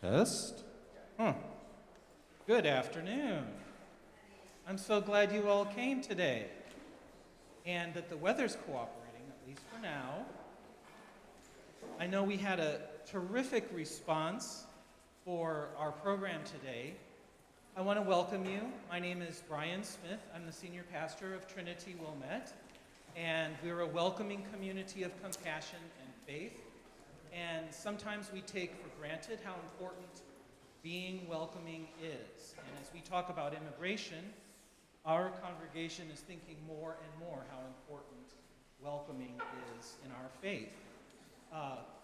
Test. Huh. Good afternoon. I'm so glad you all came today and that the weather's cooperating, at least for now. I know we had a terrific response for our program today. I want to welcome you. My name is Brian Smith. I'm the senior pastor of Trinity Wilmette, and we're a welcoming community of compassion and faith. And sometimes we take for granted how important being welcoming is. And as we talk about immigration, our congregation is thinking more and more how important welcoming is in our faith.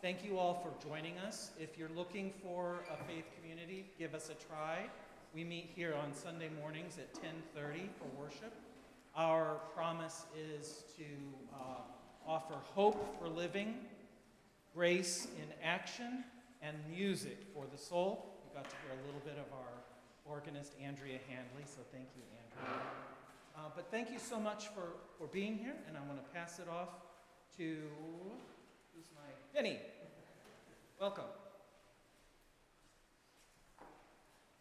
Thank you all for joining us. If you're looking for a faith community, give us a try. We meet here on Sunday mornings at 10:30 for worship. Our promise is to offer hope for living, grace in action, and music for the soul. We got to hear a little bit of our organist, Andrea Handley, so thank you, Andrea. But thank you so much for being here, and I want to pass it off to, who's my, Denny. Welcome.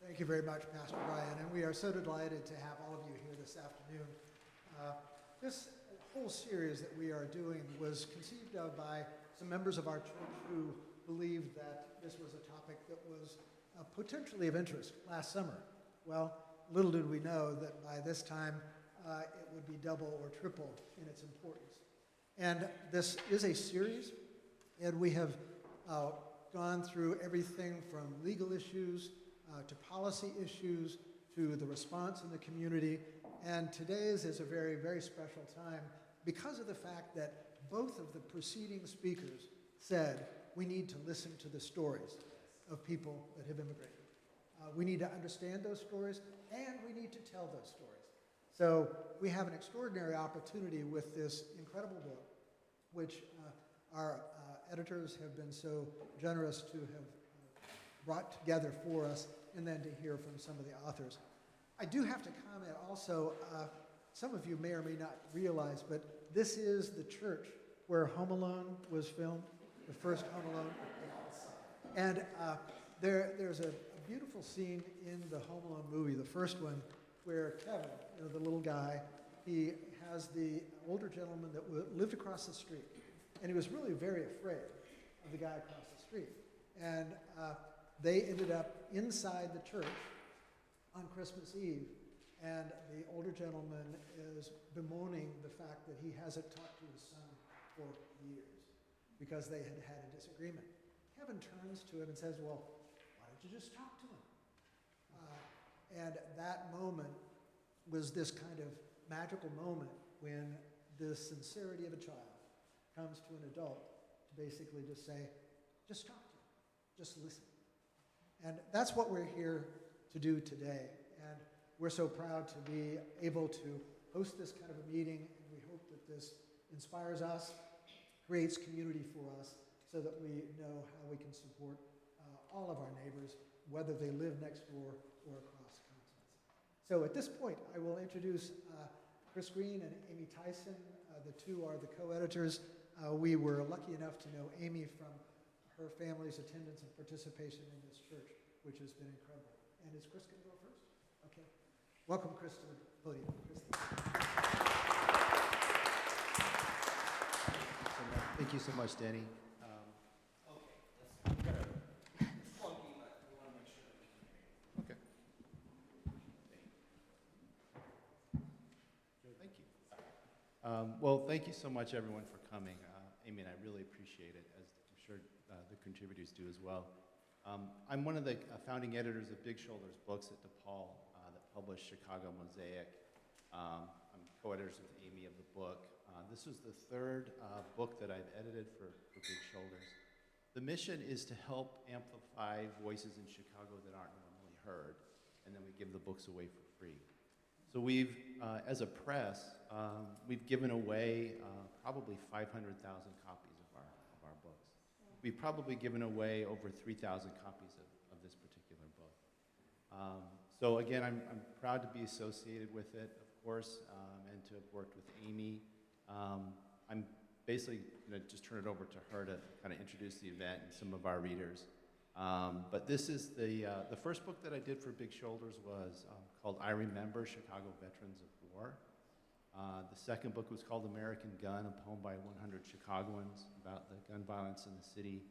Thank you very much, Pastor Brian, and we are so delighted to have all of you here this afternoon. This whole series that we are doing was conceived of by some members of our church who believed that this was a topic that was potentially of interest last summer. Well, little did we know that by this time it would be double or triple in its importance. And this is a series, and we have gone through everything from legal issues to policy issues to the response in the community. And today's is a very, very special time because of the fact that both of the preceding speakers said we need to listen to the stories of people that have immigrated. We need to understand those stories, and we need to tell those stories. So we have an extraordinary opportunity with this incredible book, which our editors have been so generous to have brought together for us, and then to hear from some of the authors. I do have to comment also, some of you may or may not realize, but this is the church where Home Alone was filmed, the first Home Alone. And there's a beautiful scene in the Home Alone movie, the first one, where Kevin, the little guy, he has the older gentleman that lived across the street. And he was really very afraid of the guy across the street. And they ended up inside the church on Christmas Eve, and the older gentleman is bemoaning the fact that he hasn't talked to his son for years because they had had a disagreement. Kevin turns to him and says, well, why don't you just talk to him? And that moment was this kind of magical moment when the sincerity of a child comes to an adult to basically just say, just talk to him, just listen. And that's what we're here to do today. And we're so proud to be able to host this kind of a meeting, and we hope that this inspires us, creates community for us, so that we know how we can support all of our neighbors, whether they live next door or across continents. So at this point, I will introduce Chris Green and Amy Tyson. The two are the co-editors. We were lucky enough to know Amy from her family's attendance and participation in this church, which has been incredible. And is Chris going to go first? Okay. Welcome, Chris, to the podium. Chris. Thank you so much, Danny. Okay. Thank you. Well, thank you so much, everyone, for coming. Amy and I really appreciate it, as I'm sure the contributors do as well. I'm one of the founding editors of Big Shoulders Books at DePaul that published Chicago Mosaic. I'm co-editors with Amy of the book. This was the third book that I've edited for Big Shoulders. The mission is to help amplify voices in Chicago that aren't normally heard, and then we give the books away for free. So we've, as a press, we've given away probably 500,000 copies of our books. We've probably given away over 3,000 copies of this particular book. So again, I'm proud to be associated with it, of course, and to have worked with Amy. I'm basically going to just turn it over to her to kind of introduce the event and some of our readers. But this is the first book that I did for Big Shoulders was called I Remember, Chicago Veterans of War. The second book was called American Gun, a poem by 100 Chicagoans about the gun violence in the city.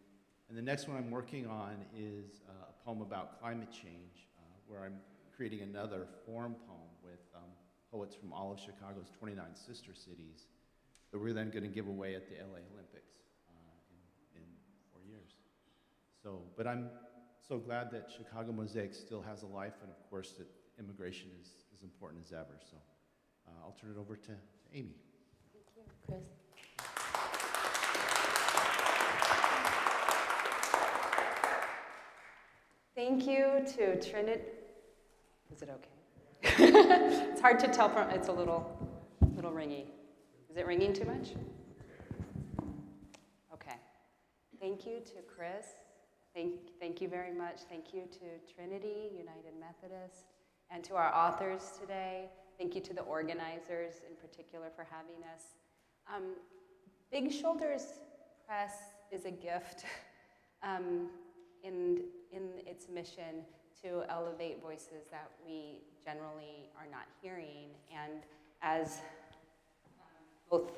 And the next one I'm working on is a poem about climate change, where I'm creating another forum poem with poets from all of Chicago's 29 sister cities that we're then going to give away at the LA Olympics in 4 years. So, but I'm so glad that Chicago Mosaic still has a life, and of course that immigration is as important as ever. So I'll turn it over to Amy. Thank you, Chris. Thank you to Trinity. Is it okay? It's hard to tell from, it's a little ringy. Is it ringing too much? Okay. Thank you to Chris. Thank you very much. Thank you to Trinity, United Methodist, and to our authors today. Thank you to the organizers in particular for having us. Big Shoulders Press is a gift in its mission to elevate voices that we generally are not hearing. And as both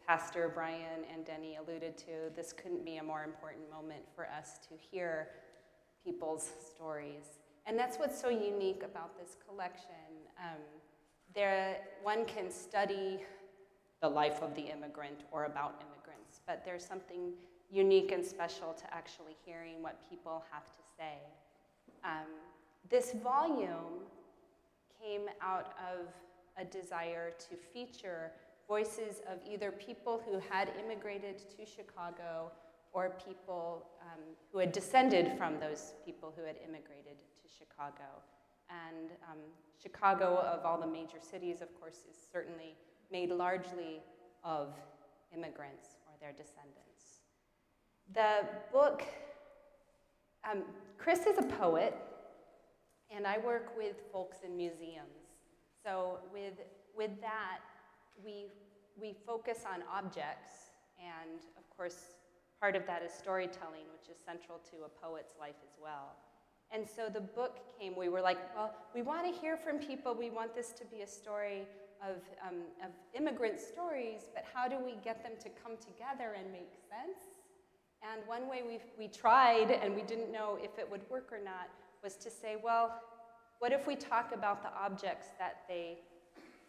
Pastor Brian and Denny alluded to, this couldn't be a more important moment for us to hear people's stories. And that's what's so unique about this collection. One can study the life of the immigrant or about immigrants, but there's something unique and special to actually hearing what people have to say. This volume came out of a desire to feature voices of either people who had immigrated to Chicago or people who had descended from those people who had immigrated to Chicago. And Chicago, of all the major cities, of course, is certainly made largely of immigrants or their descendants. The book, Chris is a poet, and I work with folks in museums. So with that, we focus on objects, and of course, part of that is storytelling, which is central to a poet's life as well. And so the book came, we were like, well, we want to hear from people, we want this to be a story of immigrant stories, but how do we get them to come together and make sense? And one way we tried, and we didn't know if it would work or not, was to say, well, what if we talk about the objects that they,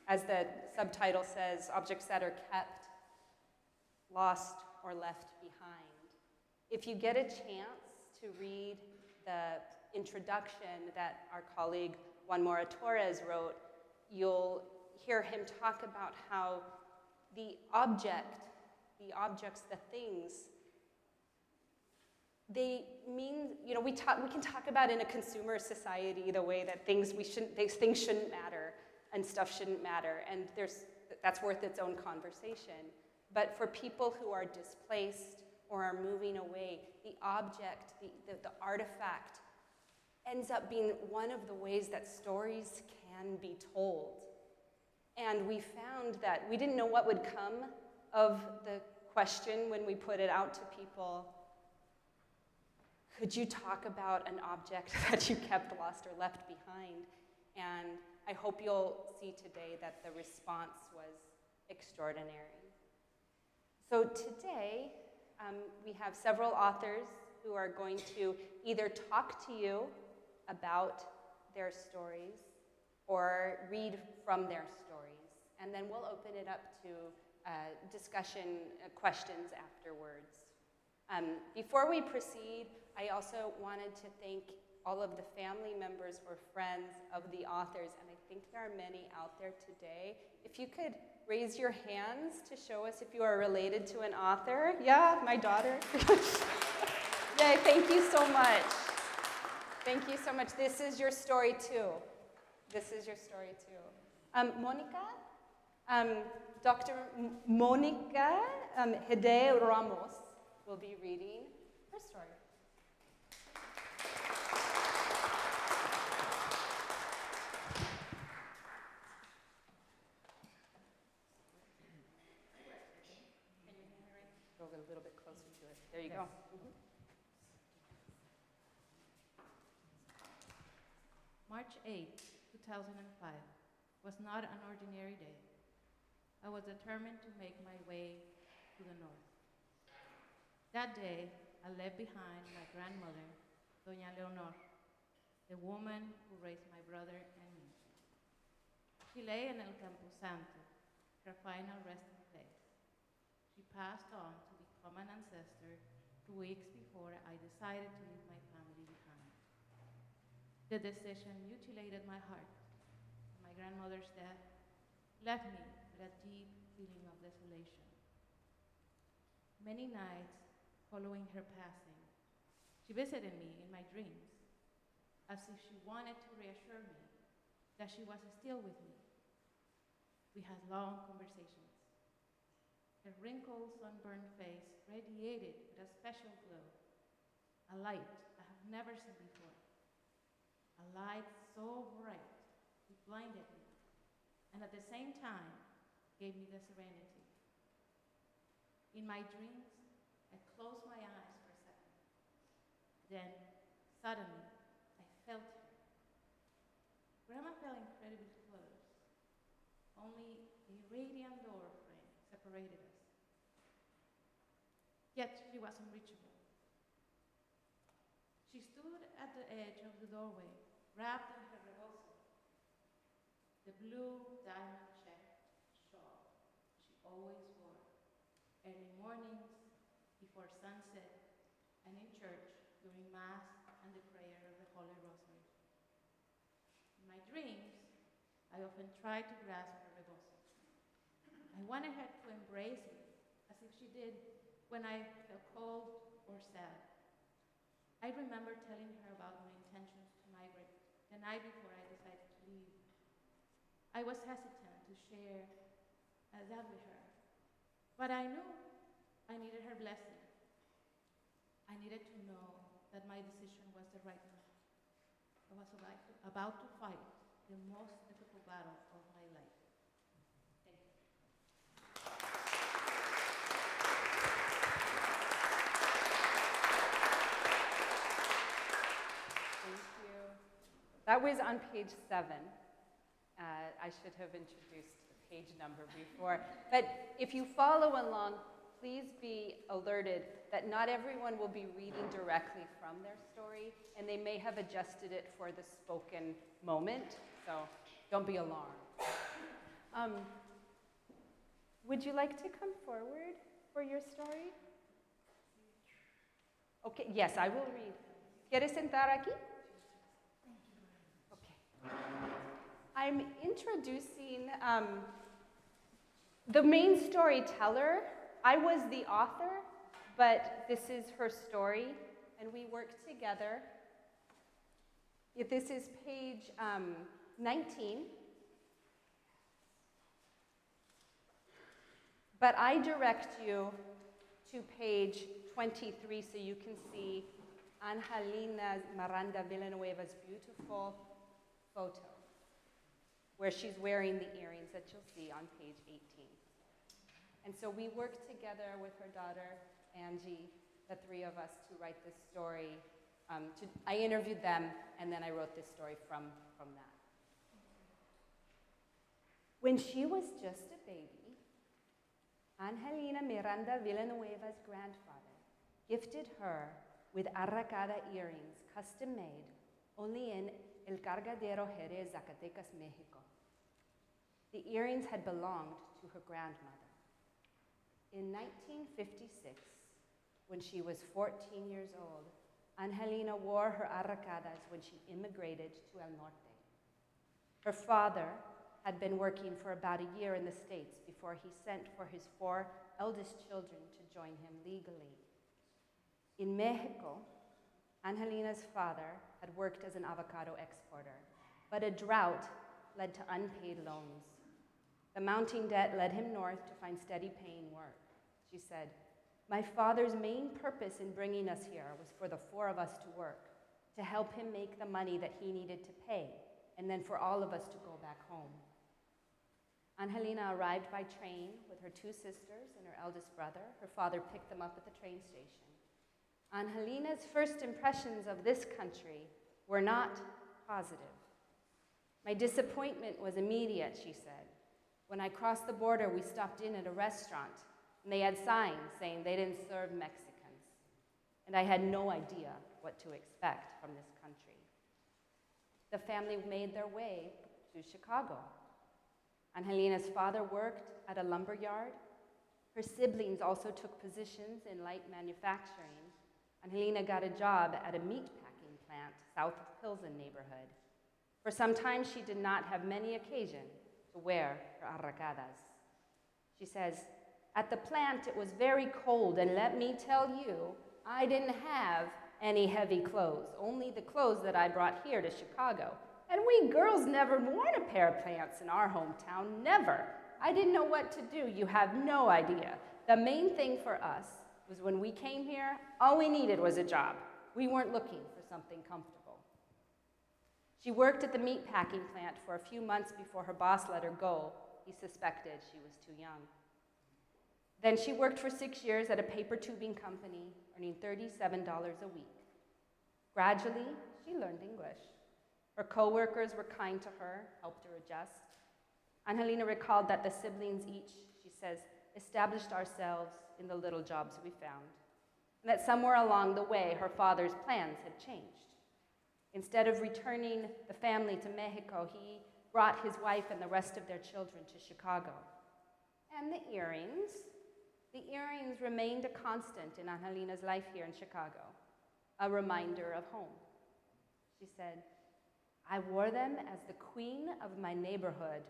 as the subtitle says, objects that are kept, lost, or left behind. If you get a chance to read the introduction that our colleague Juan Mora Torres wrote, you'll hear him talk about how the objects, the things, they mean, we can talk about in a consumer society the way that things shouldn't matter and stuff shouldn't matter, and that's worth its own conversation. But for people who are displaced or are moving away, the object, the artifact, ends up being one of the ways that stories can be told. And we found that we didn't know what would come of the question when we put it out to people. Could you talk about an object that you kept, lost, or left behind? And I hope you'll see today that the response was extraordinary. So today, we have several authors who are going to either talk to you about their stories or read from their stories. And then we'll open it up to discussion, questions afterwards. Before we proceed, I also wanted to thank all of the family members or friends of the authors, and I think there are many out there today. If you could raise your hands to show us if you are related to an author. Yeah, my daughter. Yay, thank you so much. Thank you so much. This is your story too. This is your story too. Monica, Dr. Monica Hede Ramos will be reading her story. Go a little bit closer to it. There you go. Mm-hmm. March 8, 2005 was not an ordinary day. I was determined to make my way to the north. That day, I left behind my grandmother, Doña Leonor, the woman who raised my brother and me. She lay in El Camposanto, her final resting place. She passed on to become an ancestor 2 weeks before I decided to leave my family behind. The decision mutilated my heart. My grandmother's death left me with a deep feeling of desolation. Many nights following her passing, she visited me in my dreams, as if she wanted to reassure me that she was still with me. We had long conversations. Her wrinkled, sunburned face radiated with a special glow, a light I have never seen before. A light so bright it blinded me, and at the same time gave me the serenity. In my dreams, I closed my eyes for a second. Then, suddenly, I felt her. Grandma felt incredibly close. Only a radiant door frame separated us. Yet she was unreachable. She stood at the edge of the doorway, wrapped in her rebozo, the blue diamond check shawl she always wore, early mornings, before sunset, and in church during Mass and the prayer of the Holy Rosary. In my dreams, I often tried to grasp her rebozo. I wanted her to embrace me, as if she did when I felt cold or sad. I remember telling her about my intentions to migrate the night before I decided to leave. I was hesitant to share that with her, but I knew I needed her blessing. I needed to know that my decision was the right one. I was about to fight the most difficult battle of my life. Thank you. Thank you. That was on page 7. I should have introduced the page number before. But if you follow along, please be alerted that not everyone will be reading directly from their story, and they may have adjusted it for the spoken moment, so don't be alarmed. Would you like to come forward for your story? Okay, yes, I will read. ¿Quieres sentar aquí? Okay. I'm introducing the main storyteller. I was the author, but this is her story, and we worked together. This is page 19. But I direct you to page 23 so you can see Angelina Miranda Villanueva's beautiful photo, where she's wearing the earrings that you'll see on page 18. And so we worked together with her daughter, Angie, the three of us, to write this story. I interviewed them, and then I wrote this story from that. When she was just a baby, Angelina Miranda Villanueva's grandfather gifted her with arracada earrings, custom made, only in El Cargadero, Jerez, Zacatecas, Mexico. The earrings had belonged to her grandmother. In 1956, when she was 14 years old, Angelina wore her arracadas when she immigrated to El Norte. Her father had been working for about a year in the States before he sent for his 4 eldest children to join him legally. In Mexico, Angelina's father had worked as an avocado exporter, but a drought led to unpaid loans. The mounting debt led him north to find steady paying work. She said, "My father's main purpose in bringing us here was for the 4 of us to work, to help him make the money that he needed to pay, and then for all of us to go back home." Angelina arrived by train with her 2 sisters and her eldest brother. Her father picked them up at the train station. Angelina's first impressions of this country were not positive. My disappointment was immediate, she said. When I crossed the border, we stopped in at a restaurant, and they had signs saying they didn't serve Mexicans. And I had no idea what to expect from this country. The family made their way to Chicago. Angelina's father worked at a lumber yard. Her siblings also took positions in light manufacturing. Angelina got a job at a meat packing plant south of Pilsen neighborhood. For some time, she did not have many occasions to wear her arracadas. She says, at the plant, it was very cold, and let me tell you, I didn't have any heavy clothes, only the clothes that I brought here to Chicago. And we girls never worn a pair of pants in our hometown, never. I didn't know what to do. You have no idea. The main thing for us was when we came here, all we needed was a job. We weren't looking for something comfortable. She worked at the meat packing plant for a few months before her boss let her go. He suspected she was too young. Then she worked for 6 years at a paper tubing company, earning $37 a week. Gradually, she learned English. Her coworkers were kind to her, helped her adjust. Angelina recalled that the siblings each, she says, established ourselves in the little jobs we found, and that somewhere along the way, her father's plans had changed. Instead of returning the family to Mexico, he brought his wife and the rest of their children to Chicago. And the earrings remained a constant in Angelina's life here in Chicago, a reminder of home. She said, I wore them as the queen of my neighborhood.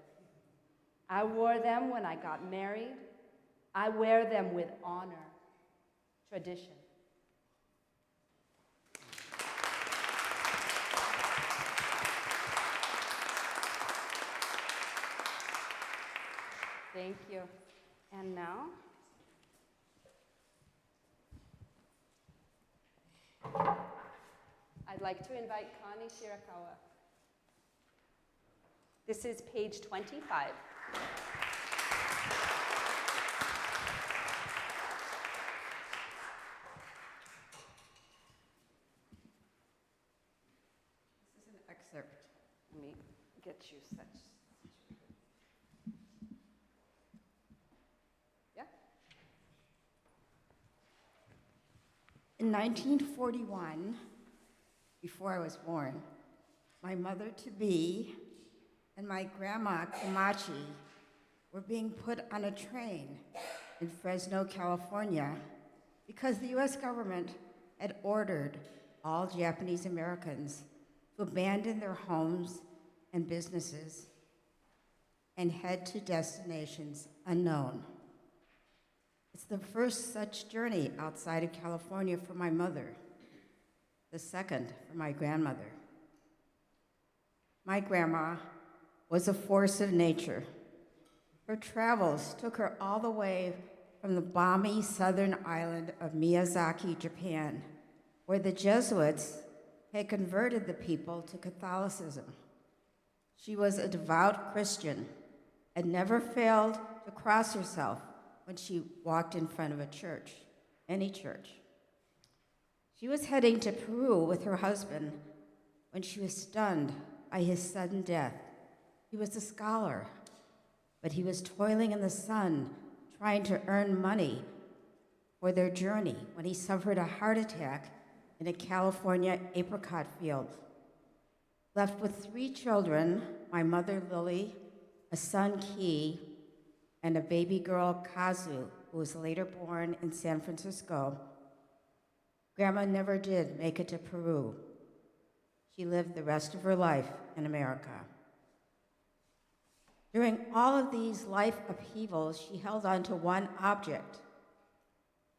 I wore them when I got married. I wear them with honor, tradition. Thank you. And now, I'd like to invite Connie Shirakawa. This is page 25. This is an excerpt. Let me get you such. Yeah? In 1941, before I was born, my mother-to-be and my grandma, Komachi, were being put on a train in Fresno, California, because the U.S. government had ordered all Japanese Americans to abandon their homes and businesses and head to destinations unknown. It's the first such journey outside of California for my mother, the second for my grandmother. My grandma was a force of nature. Her travels took her all the way from the balmy southern island of Miyazaki, Japan, where the Jesuits had converted the people to Catholicism. She was a devout Christian and never failed to cross herself when she walked in front of a church, any church. She was heading to Peru with her husband when she was stunned by his sudden death. He was a scholar, but he was toiling in the sun, trying to earn money for their journey when he suffered a heart attack in a California apricot field. Left with 3 children, my mother Lily, a son Key, and a baby girl Kazu, who was later born in San Francisco, Grandma never did make it to Peru. She lived the rest of her life in America. During all of these life upheavals, she held on to one object.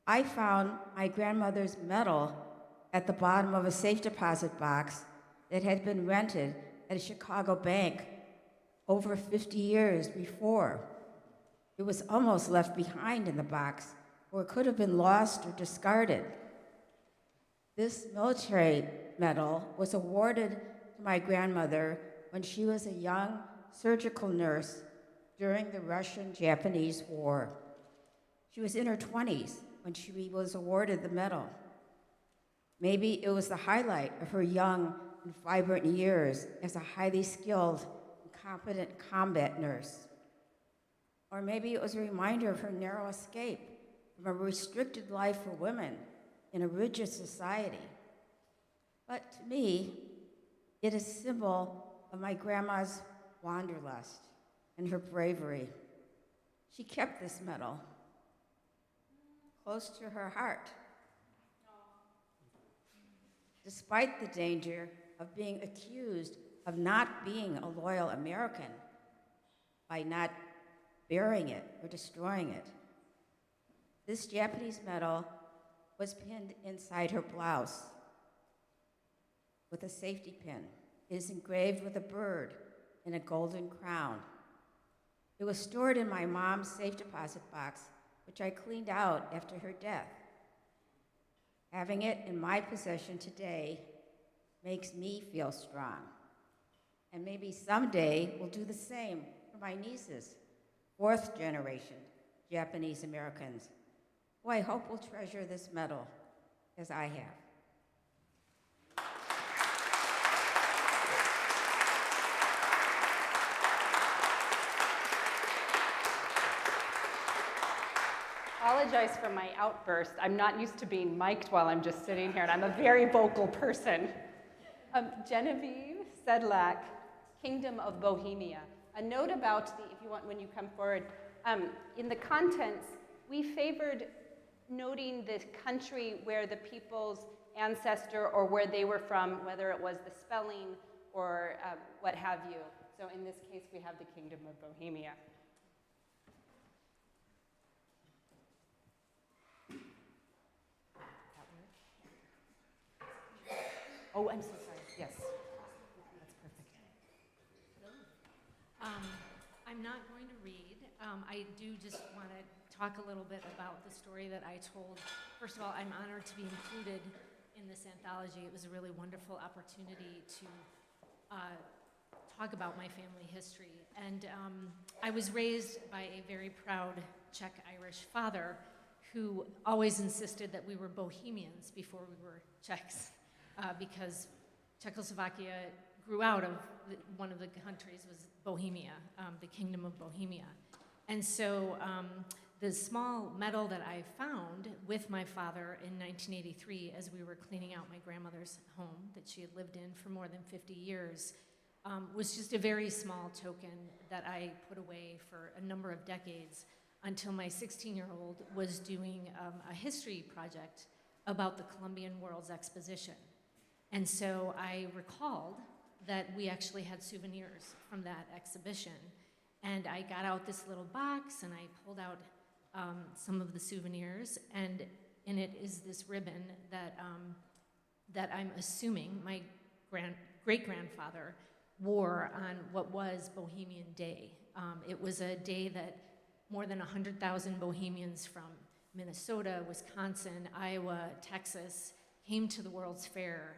I found my grandmother's medal at the bottom of a safe deposit box that had been rented at a Chicago bank over 50 years before. It was almost left behind in the box, or it could have been lost or discarded. This military medal was awarded to my grandmother when she was a young surgical nurse during the Russian-Japanese War. She was in her 20s when she was awarded the medal. Maybe it was the highlight of her young and vibrant years as a highly skilled competent combat nurse. Or maybe it was a reminder of her narrow escape from a restricted life for women in a rigid society. But to me, it is a symbol of my grandma's wanderlust and her bravery. She kept this medal close to her heart. Despite the danger of being accused of not being a loyal American by not burying it or destroying it. This Japanese medal was pinned inside her blouse with a safety pin. It is engraved with a bird and a golden crown. It was stored in my mom's safe deposit box, which I cleaned out after her death. Having it in my possession today makes me feel strong. And maybe someday we'll do the same for my nieces, fourth generation Japanese Americans, who I hope will treasure this medal as I have. Apologize for my outburst. I'm not used to being mic'd while I'm just sitting here, and I'm a very vocal person. Genevieve Sedlak, Kingdom of Bohemia. A note about if you want, when you come forward, in the contents, we favored noting the country where the people's ancestor or where they were from, whether it was the spelling or what have you. So in this case, we have the Kingdom of Bohemia. Oh, I'm so sorry. Yes. That's perfect. I'm not going to read. I do just want to talk a little bit about the story that I told. First of all, I'm honored to be included in this anthology. It was a really wonderful opportunity to talk about my family history. And I was raised by a very proud Czech-Irish father who always insisted that we were Bohemians before we were Czechs. Because Czechoslovakia grew out of one of the countries was Bohemia, the Kingdom of Bohemia. And so the small medal that I found with my father in 1983 as we were cleaning out my grandmother's home that she had lived in for more than 50 years was just a very small token that I put away for a number of decades until my 16-year-old was doing a history project about the Columbian World's Exposition. And so I recalled that we actually had souvenirs from that exhibition. And I got out this little box and I pulled out some of the souvenirs, and in it is this ribbon that, that I'm assuming my great-grandfather wore on what was Bohemian Day. It was a day that more than 100,000 Bohemians from Minnesota, Wisconsin, Iowa, Texas came to the World's Fair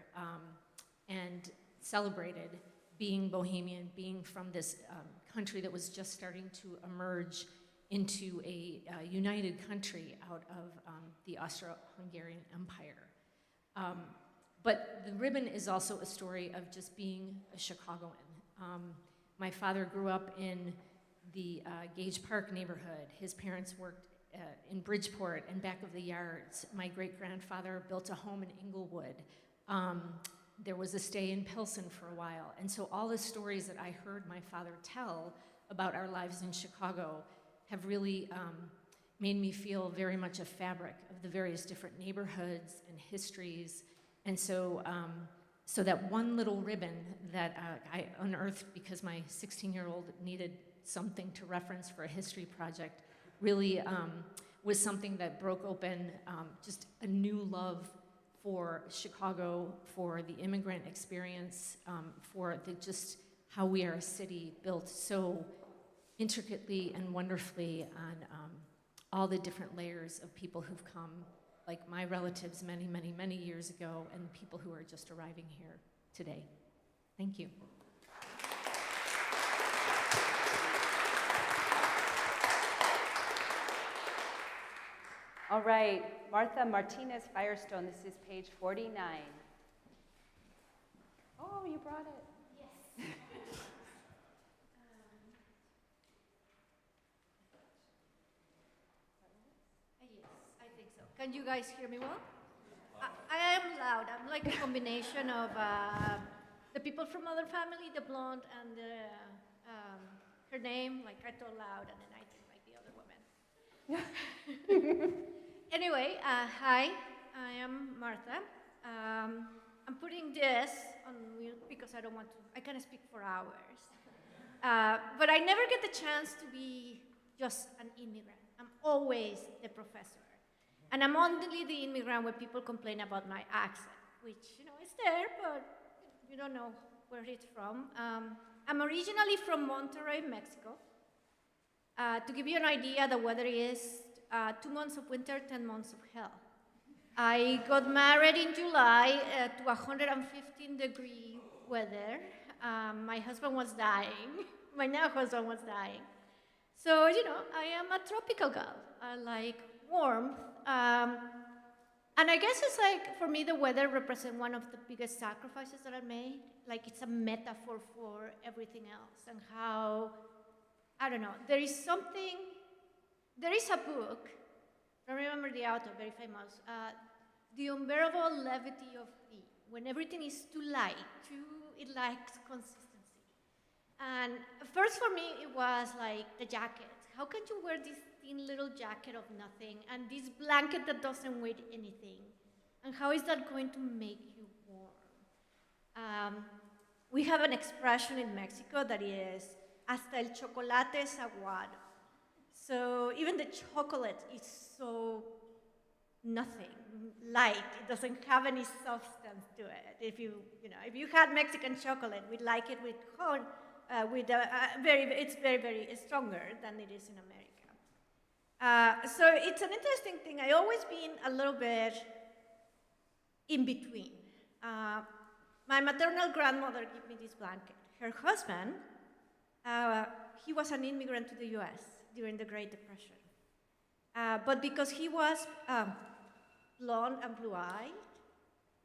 and celebrated being Bohemian, being from this country that was just starting to emerge into a united country out of the Austro-Hungarian Empire. But the ribbon is also a story of just being a Chicagoan. My father grew up in the Gage Park neighborhood. His parents worked in Bridgeport and back of the yards. My great-grandfather built a home in Inglewood. There was a stay in Pilsen for a while. And so all the stories that I heard my father tell about our lives in Chicago have really made me feel very much a fabric of the various different neighborhoods and histories. And so, so that one little ribbon that I unearthed because my 16-year-old needed something to reference for a history project really was something that broke open just a new love for Chicago, for the immigrant experience, for just how we are a city built so intricately and wonderfully on all the different layers of people who've come, like my relatives many, many, many years ago, and people who are just arriving here today. Thank you. All right, Martha Martinez Firestone, this is page 49. Oh, you brought it. Yes. Can you guys hear me well? I am loud. I'm like a combination of the people from Other Family, the blonde, and her name, like I talk loud, and then I think like the other women. Anyway, hi, I am Martha. I'm putting this on mute because I don't want to, I can speak for hours. But I never get the chance to be just an immigrant. I'm always the professor. And I'm only the immigrant when people complain about my accent, which, is there, but you don't know where it's from. I'm originally from Monterrey, Mexico. To give you an idea, the weather is 2 months of winter, 10 months of hell. I got married in July to 115-degree weather. My husband was dying. My now husband was dying. So, I am a tropical girl. I like warmth. And I guess it's like, for me, the weather represents one of the biggest sacrifices that I made. Like, it's a metaphor for everything else and how, I don't know, there is a book, I remember the author, very famous, The Unbearable Levity of Thee. When everything is too light, it lacks consistency. And first for me, it was like the jacket. How can you wear this thin little jacket of nothing and this blanket that doesn't weigh anything? And how is that going to make you warm? We have an expression in Mexico that is, hasta el chocolate es aguado. So even the chocolate is so nothing, light. It doesn't have any substance to it. If you had Mexican chocolate, we'd like it with corn, it's very, very stronger than it is in America. So it's an interesting thing. I always been a little bit in between. My maternal grandmother gave me this blanket. Her husband, he was an immigrant to the US during the Great Depression. But because he was blonde and blue-eyed,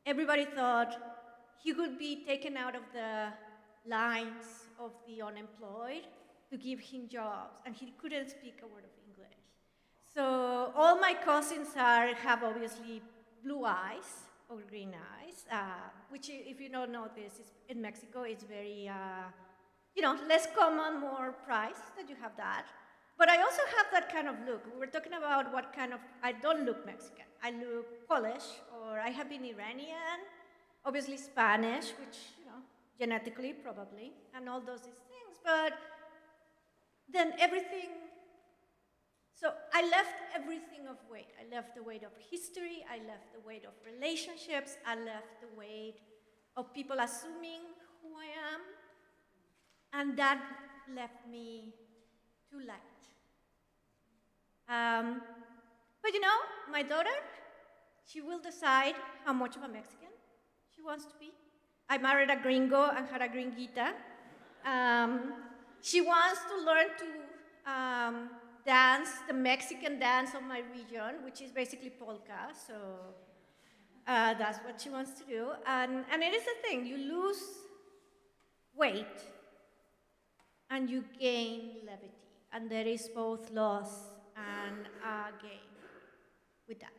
everybody thought he would be taken out of the lines of the unemployed to give him jobs, and he couldn't speak a word of English. So all my cousins have obviously blue eyes or green eyes, which, if you don't know this, in Mexico it's very, less common, more prized that you have that. But I also have that kind of look. We were talking about what kind of, I don't look Mexican. I look Polish, or I have been Iranian, obviously Spanish, which, genetically probably, and all these things. But then everything, so I left everything of weight. I left the weight of history, I left the weight of relationships, I left the weight of people assuming who I am, and that left me too light. But my daughter, she will decide how much of a Mexican she wants to be. I married a gringo and had a gringuita. She wants to learn to dance, the Mexican dance of my region, which is basically polka, so that's what she wants to do. And it is the thing, you lose weight and you gain levity. And there is both loss and gain with that.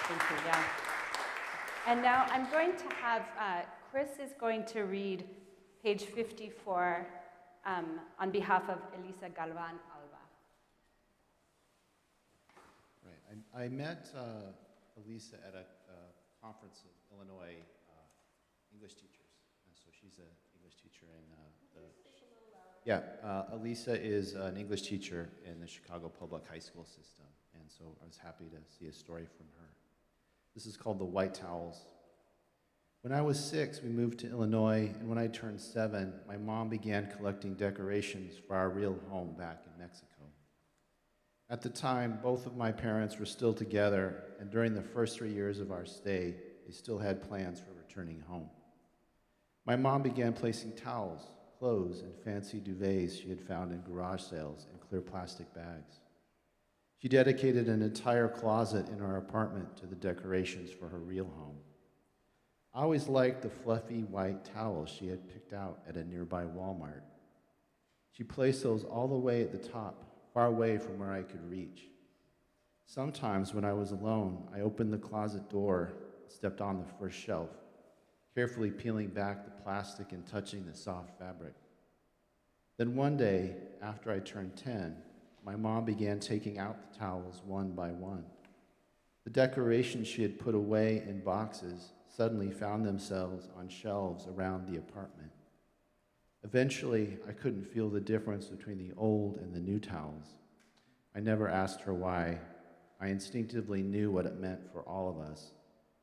Thank you, yeah. And now I'm going to have, Chris is going to read page 54 on behalf of Elisa Galvan Alba. Right. I met Elisa at a conference of Illinois English teachers. So she's an English teacher Elisa is an English teacher in the Chicago Public High School system. And so I was happy to see a story from her. This is called The White Towels. When I was 6, we moved to Illinois, and when I turned 7, my mom began collecting decorations for our real home back in Mexico. At the time, both of my parents were still together, and during the first 3 years of our stay, they still had plans for returning home. My mom began placing towels, clothes, and fancy duvets she had found in garage sales in clear plastic bags. She dedicated an entire closet in our apartment to the decorations for her real home. I always liked the fluffy white towels she had picked out at a nearby Walmart. She placed those all the way at the top, far away from where I could reach. Sometimes when I was alone, I opened the closet door, stepped on the first shelf, carefully peeling back the plastic and touching the soft fabric. Then one day, after I turned 10, my mom began taking out the towels one by one. The decorations she had put away in boxes suddenly found themselves on shelves around the apartment. Eventually, I couldn't feel the difference between the old and the new towels. I never asked her why. I instinctively knew what it meant for all of us.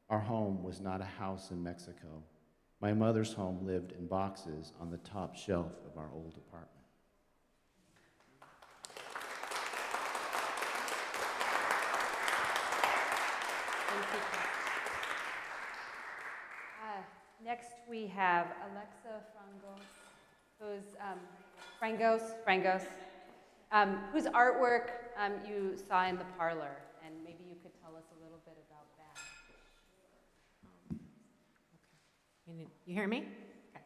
Our home was not a house in Mexico. My mother's home lived in boxes on the top shelf of our old apartment. Thank you. Next, we have Alexa Frangos, whose artwork you saw in the parlor, and maybe you could tell us a little bit about that. You hear me? Okay.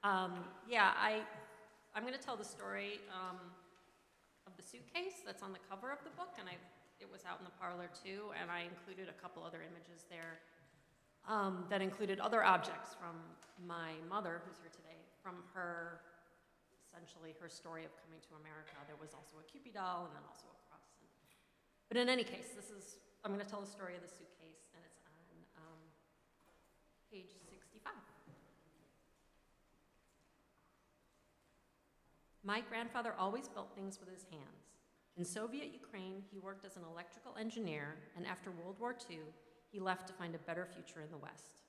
I'm going to tell the story of the suitcase that's on the cover of the book, and it was out in the parlor too, and I included a couple other images there that included other objects from my mother, who's here today, from essentially her story of coming to America. There was also a Cupid doll and then also a cross. But in any case, I'm going to tell the story of the suitcase, and it's on page 65. My grandfather always built things with his hands. In Soviet Ukraine, he worked as an electrical engineer, and after World War II, he left to find a better future in the West.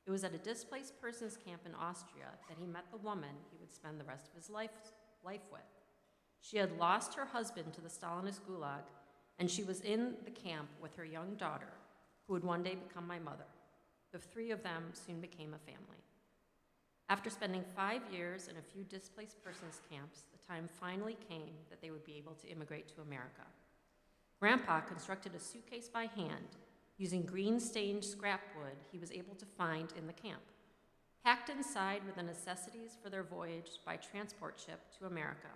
It was at a displaced persons camp in Austria that he met the woman he would spend the rest of his life with. She had lost her husband to the Stalinist gulag, and she was in the camp with her young daughter, who would one day become my mother. The three of them soon became a family. After spending 5 years in a few displaced persons camps, the time finally came that they would be able to immigrate to America. Grandpa constructed a suitcase by hand using green-stained scrap wood he was able to find in the camp. Packed inside were the necessities for their voyage by transport ship to America.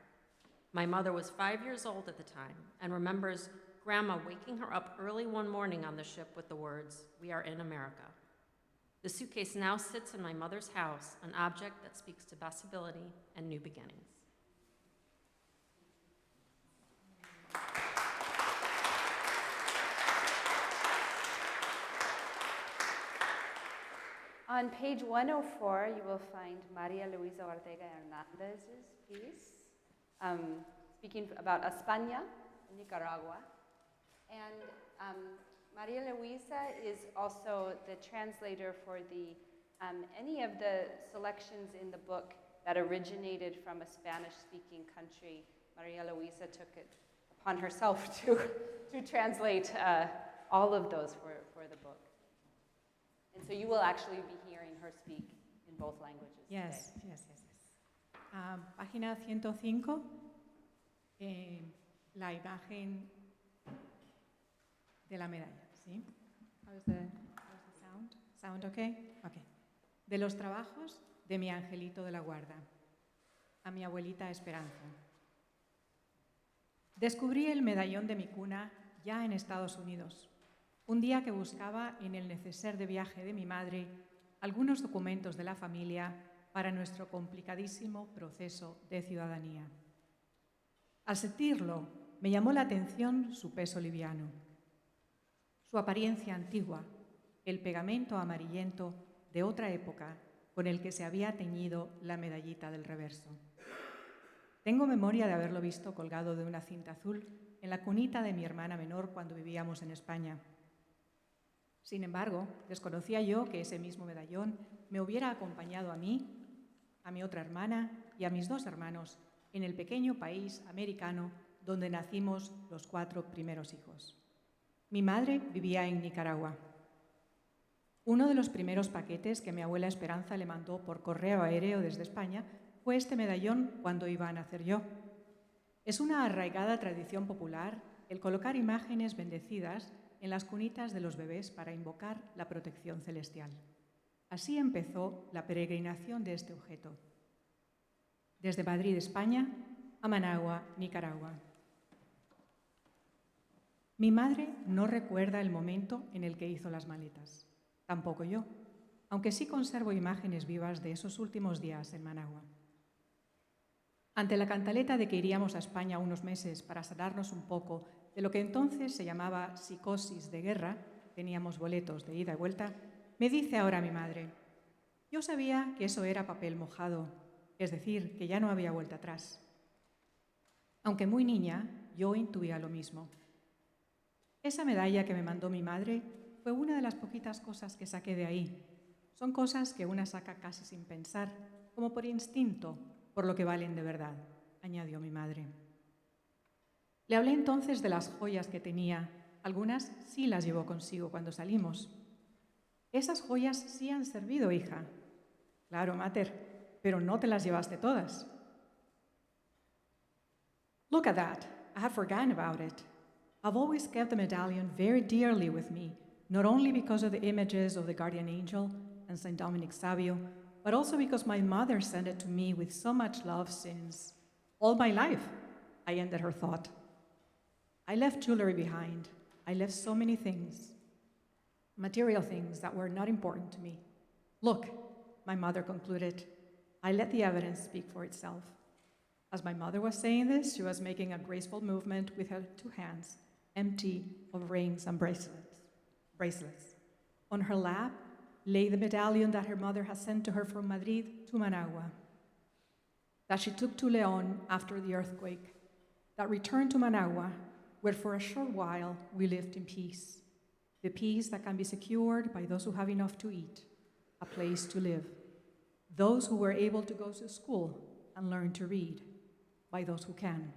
My mother was 5 years old at the time and remembers Grandma waking her up early one morning on the ship with the words, "We are in America." The suitcase now sits in my mother's house, an object that speaks to possibility and new beginnings. On page 104, you will find Maria Luisa Ortega Hernandez's piece, speaking about España, Nicaragua. And Maria Luisa is also the translator for any of the selections in the book that originated from a Spanish-speaking country. Maria Luisa took it upon herself to translate all of those for the book. And so you will actually be hearing her speak in both languages Yes, today. yes. Página 105, la imagen de la medalla, ¿sí? How's the sound? Sound okay? Okay. De los trabajos de mi angelito de la guarda, a mi abuelita Esperanza. Descubrí el medallón de mi cuna ya en Estados Unidos, un día que buscaba en el neceser de viaje de mi madre algunos documentos de la familia para nuestro complicadísimo proceso de ciudadanía. Al sentirlo, me llamó la atención su peso liviano, su apariencia antigua, el pegamento amarillento de otra época con el que se había teñido la medallita del reverso. Tengo memoria de haberlo visto colgado de una cinta azul en la cunita de mi hermana menor cuando vivíamos en España. Sin embargo, desconocía yo que ese mismo medallón me hubiera acompañado a mí, a mi otra hermana y a mis 2 hermanos en el pequeño país americano donde nacimos los 4 primeros hijos. Mi madre vivía en Nicaragua. Uno de los primeros paquetes que mi abuela Esperanza le mandó por correo aéreo desde España fue este medallón cuando iba a nacer yo. Es una arraigada tradición popular el colocar imágenes bendecidas en las cunitas de los bebés para invocar la protección celestial. Así empezó la peregrinación de este objeto. desde Madrid, España, a Managua, Nicaragua. Mi madre no recuerda el momento en el que hizo las maletas, tampoco yo, aunque sí conservo imágenes vivas de esos últimos días en Managua. Ante la cantaleta de que iríamos a España unos meses para sanarnos un poco de lo que entonces se llamaba psicosis de guerra, teníamos boletos de ida y vuelta, me dice ahora mi madre: yo sabía que eso era papel mojado, es decir, que ya no había vuelta atrás. Aunque muy niña, yo intuía lo mismo. Esa medalla que me mandó mi madre fue una de las poquitas cosas que saqué de ahí. Son cosas que una saca casi sin pensar, como por instinto, por lo que valen de verdad, añadió mi madre. Le hablé entonces de las joyas que tenía. Algunas sí las llevó consigo cuando salimos. Esas joyas sí han servido, hija. Claro, mater, pero no te las llevaste todas. Look at that. I had forgotten about it. I've always kept the medallion very dearly with me, not only because of the images of the guardian angel and Saint Dominic Savio, but also because my mother sent it to me with so much love since all my life, I ended her thought. I left jewelry behind. I left so many things, material things that were not important to me. Look, my mother concluded, I let the evidence speak for itself. As my mother was saying this, she was making a graceful movement with her two hands, empty of rings and bracelets. On her lap lay the medallion that her mother had sent to her from Madrid to Managua, that she took to León after the earthquake, that returned to Managua, where for a short while we lived in peace, the peace that can be secured by those who have enough to eat, a place to live, those who were able to go to school and learn to read, by those who can.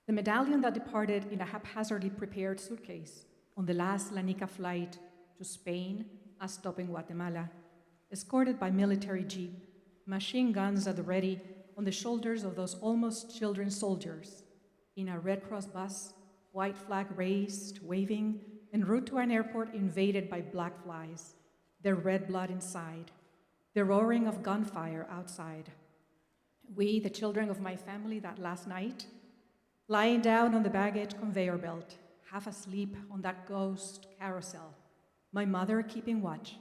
The medallion that departed in a haphazardly prepared suitcase on the last Lanica flight to Spain and stopping Guatemala, escorted by military jeep, machine guns at the ready on the shoulders of those almost children soldiers, in a Red Cross bus, white flag raised, waving, en route to an airport invaded by black flies, their red blood inside, the roaring of gunfire outside. We, the children of my family that last night, lying down on the baggage conveyor belt, half asleep on that ghost carousel, my mother keeping watch,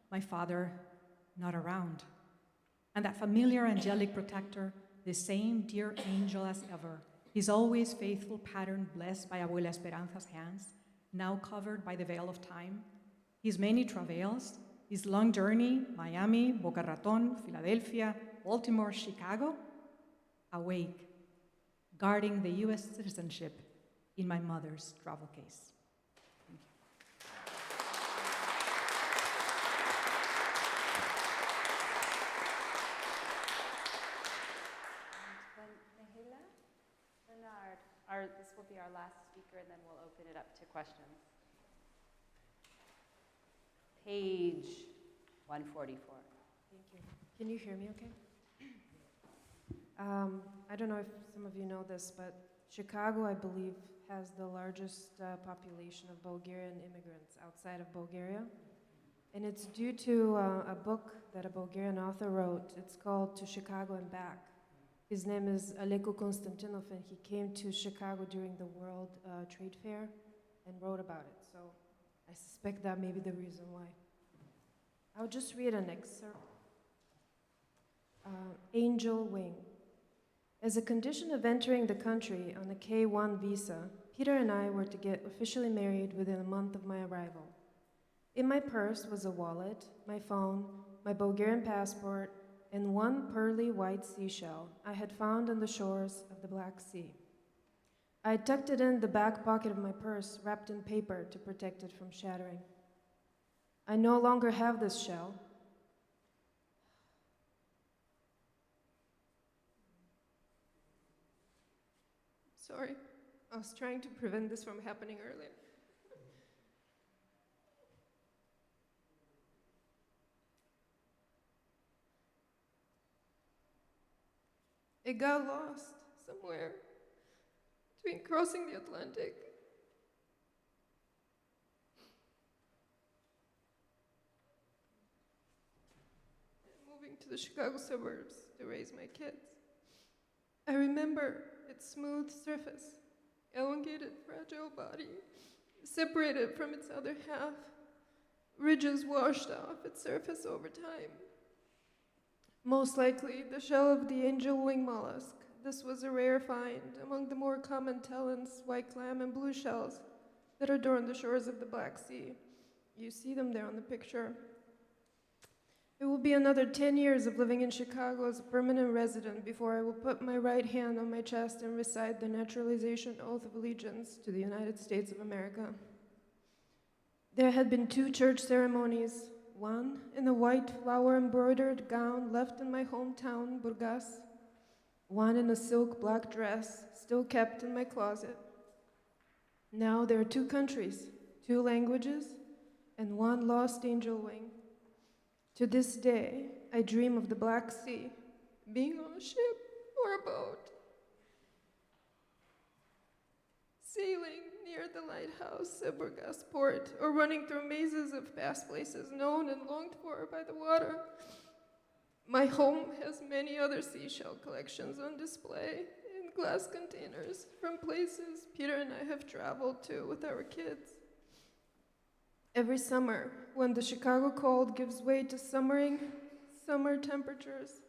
my father not around, and that familiar angelic protector, the same dear angel as ever, his always faithful pattern blessed by Abuela Esperanza's hands, now covered by the veil of time, his many travails, his long journey, Miami, Boca Raton, Philadelphia, Baltimore, Chicago, awake, guarding the U.S. citizenship in my mother's travel case. Thank you. Bernard, this will be our last speaker, and then we'll open it up to questions. Page 144. Thank you. Can you hear me okay? I don't know if some of you know this, but Chicago, I believe, has the largest population of Bulgarian immigrants outside of Bulgaria. And it's due to a book that a Bulgarian author wrote. It's called To Chicago and Back. His name is Aleko Konstantinov, and he came to Chicago during the World Trade Fair and wrote about it. So I suspect that may be the reason why. I'll just read an excerpt. Angel Wing. As a condition of entering the country on a K-1 visa, Peter and I were to get officially married within a month of my arrival. In my purse was a wallet, my phone, my Bulgarian passport, and one pearly white seashell I had found on the shores of the Black Sea. I had tucked it in the back pocket of my purse, wrapped in paper to protect it from shattering. I no longer have this shell. Sorry, I was trying to prevent this from happening earlier. It got lost somewhere between crossing the Atlantic and moving to the Chicago suburbs to raise my kids. I remember its smooth surface, elongated, fragile body, separated from its other half, ridges washed off its surface over time. Most likely, the shell of the angel wing mollusk. This was a rare find among the more common talons, white clam, and blue shells that adorn the shores of the Black Sea. You see them there on the picture. It will be another 10 years of living in Chicago as a permanent resident before I will put my right hand on my chest and recite the naturalization oath of allegiance to the United States of America. There had been 2 church ceremonies, one in a white flower-embroidered gown left in my hometown, Burgas, one in a silk black dress still kept in my closet. Now there are 2 countries, 2 languages, and 1 lost angel wing. To this day, I dream of the Black Sea, being on a ship or a boat, sailing near the lighthouse at Burgas Port, or running through mazes of past places known and longed for by the water. My home has many other seashell collections on display in glass containers from places Peter and I have traveled to with our kids. Every summer, when the Chicago cold gives way to summer temperatures,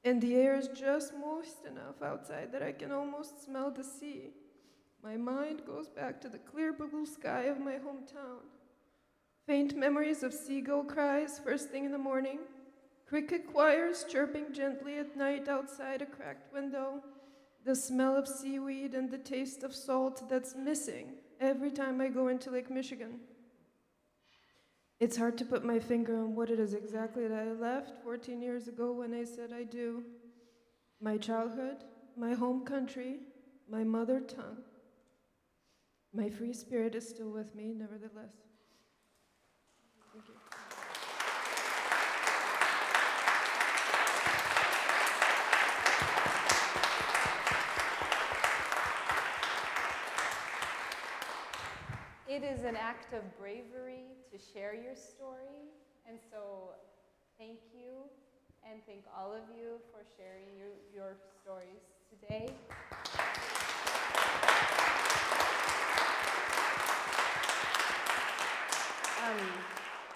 and the air is just moist enough outside that I can almost smell the sea, my mind goes back to the clear blue sky of my hometown. Faint memories of seagull cries first thing in the morning, cricket choirs chirping gently at night outside a cracked window, the smell of seaweed and the taste of salt that's missing every time I go into Lake Michigan. It's hard to put my finger on what it is exactly that I left 14 years ago when I said I do. My childhood, my home country, my mother tongue. My free spirit is still with me, nevertheless. Thank you. It is an act of bravery to share your story, and so thank you, and thank all of you for sharing your stories today.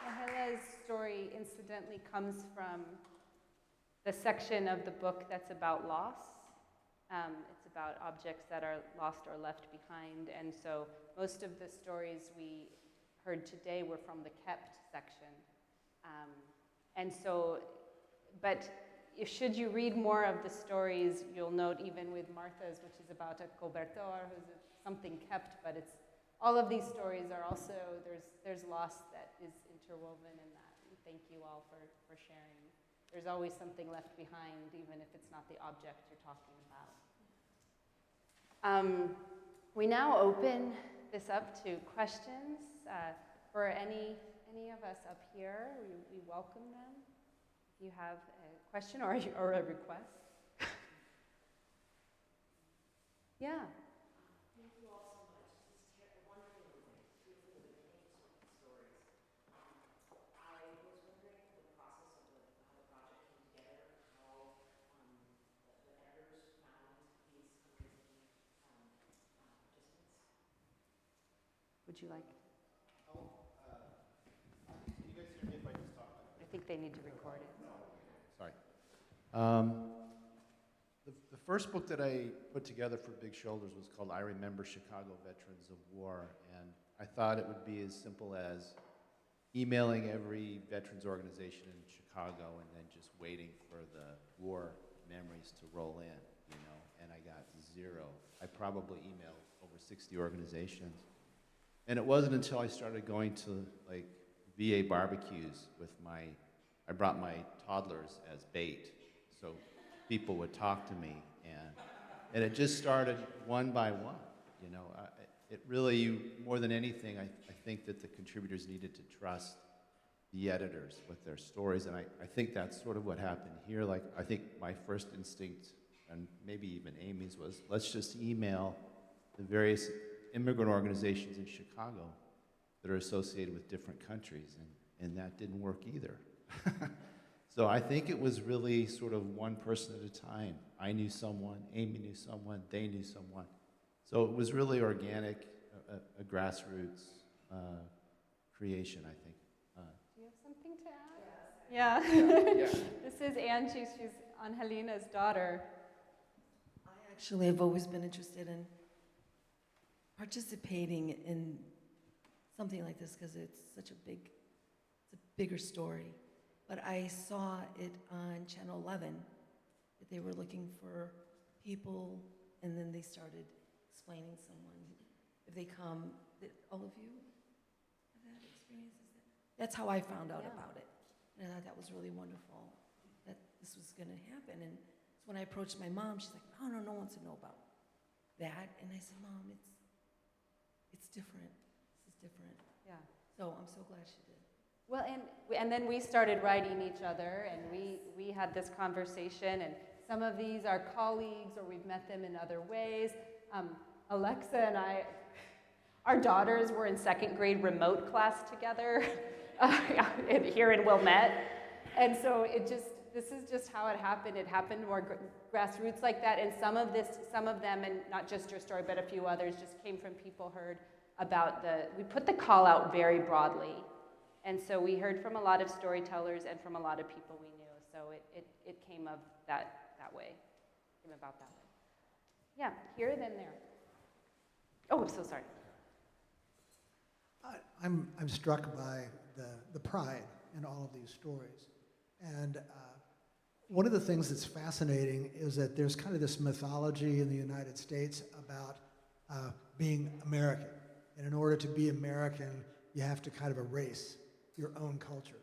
Mahela's story, incidentally, comes from the section of the book that's about loss. It's about objects that are lost or left behind, and so most of the stories we heard today were from the kept section. But should you read more of the stories, you'll note even with Martha's, which is about a cobertor, who's something kept, but it's all of these stories are also, there's loss that is interwoven in that. And thank you all for sharing. There's always something left behind, even if it's not the object you're talking about. We now open this up to questions for any of us up here. We welcome them. If you have a question or a request. Yeah. Thank you all so much. This is wonderful and beautiful and names of stories. I was wondering the process of how the project came together, how the editors found these amazing participants. Would you like? Can you guys hear me if I just talk? I think they need to record it. Sorry. The first book that I put together for Big Shoulders was called I Remember Chicago Veterans of War, and I thought it would be as simple as emailing every veterans organization in Chicago and then just waiting for the war memories to roll in, you know, and I got 0. I probably emailed over 60 organizations. And it wasn't until I started going to like VA barbecues with I brought my toddlers as bait, so people would talk to me, and it just started one by one, you know. It really, more than anything, I think that the contributors needed to trust the editors with their stories, and I think that's sort of what happened here. Like, I think my first instinct, and maybe even Amy's, was let's just email the various immigrant organizations in Chicago that are associated with different countries, and that didn't work either. So I think it was really sort of one person at a time. I knew someone, Amy knew someone, they knew someone. So it was really organic, a grassroots creation, I think. Do you have something to add? Yeah. This is Angie. She's Angelina's daughter. I actually have always been interested in participating in something like this because it's a bigger story. But I saw it on Channel 11 that they were looking for people, and then they started explaining someone. If they come, all of you have had experiences? That's how I found out about it. And I thought that was really wonderful, that this was going to happen. And so when I approached my mom, she's like, no one wants to know about that. And I said, Mom, it's different. This is different. Yeah. So I'm so glad she did. Well, and then we started writing each other, and we had this conversation, and some of these are colleagues, or we've met them in other ways. Alexa and I, our daughters were in second grade remote class together here in Wilmette, and so this is just how it happened. It happened more grassroots like that, and some of them, and not just your story, but a few others, just came from people heard about we put the call out very broadly. And so we heard from a lot of storytellers and from a lot of people we knew. So it came of that way, came about that way. Yeah, here, then there. Oh, I'm so sorry. I'm struck by the pride in all of these stories. And one of the things that's fascinating is that there's kind of this mythology in the United States about being American. And in order to be American, you have to kind of erase your own culture.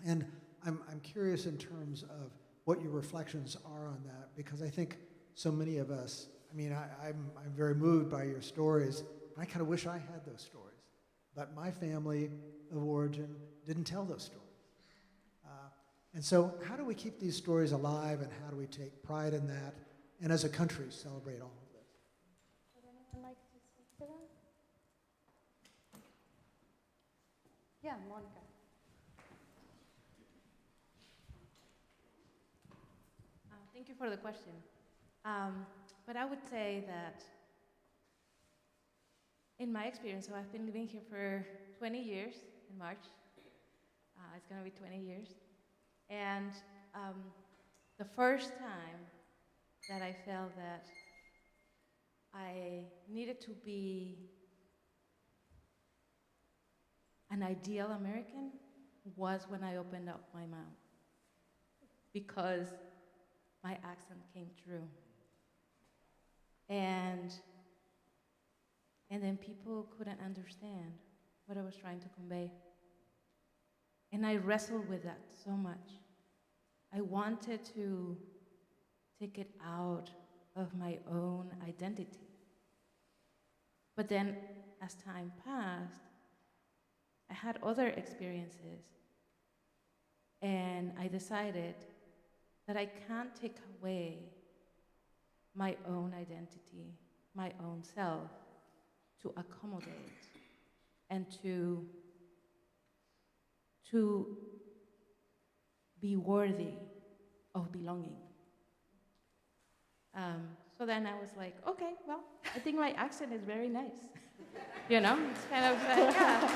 And I'm curious in terms of what your reflections are on that, because I think so many of us, I mean, I'm very moved by your stories. I kind of wish I had those stories. But my family of origin didn't tell those stories. And so how do we keep these stories alive, and how do we take pride in that, and as a country celebrate all of this? Would anyone like to speak to that? Yeah, Monica. Thank you for the question. But I would say that in my experience, so I've been living here for 20 years in March. It's going to be 20 years. And the first time that I felt that I needed to be an ideal American was when I opened up my mouth, because my accent came through. And then people couldn't understand what I was trying to convey. And I wrestled with that so much. I wanted to take it out of my own identity. But then, as time passed, I had other experiences, and I decided that I can't take away my own identity, my own self, to accommodate and to be worthy of belonging. So then I was like, okay, well, I think my accent is very nice. You know, it's kind of like, yeah.